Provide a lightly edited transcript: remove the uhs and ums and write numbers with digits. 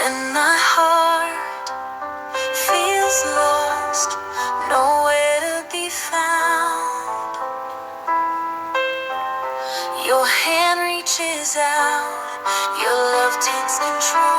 When my heart feels lost, nowhere to be found, your hand reaches out, your love takes control.